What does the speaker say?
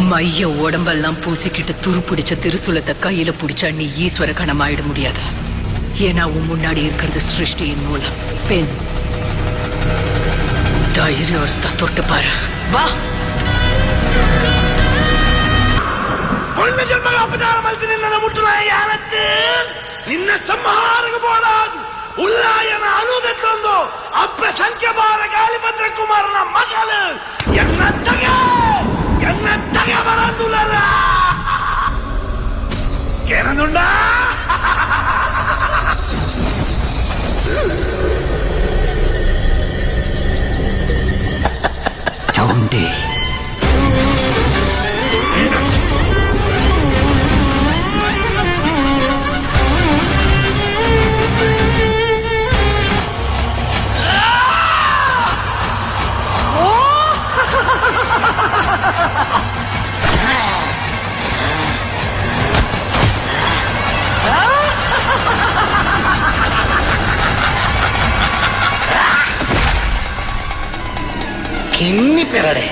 மைய உடம்பெல்லாம் பூசிக்கிட்டு துரு பிடிச்ச திருசுலத்தை கையில பிடிச்சா நீ ஈஸ்வர கணமாயிட முடியாது. ஏன்னா உன் முன்னாடி இருக்கிறது சிருஷ்டியின் மூலம் பெண். தைரியம் எடுத்தா தொட்டு பாரு. வா. ನಿನ್ನ ಸಂಹಾರಕ್ಕೆ ಬೋಡಾದು ಉಲ್ಲಾಯನ ಅನುದತ್ತೊಂದು ಅಪ್ಪ ಸಂಖ್ಯಬಾರ ಗಾಳಿಭದ್ರ ಕುಮಾರನ ಮಗಳು ಎನ್ನತ್ತಗೆ ಬರಂದುಲ್ಲ ಕೇನದುಂಡ ಚೌಂಡಿ ಕಿನ್ನಿ ಪೆರಡೆ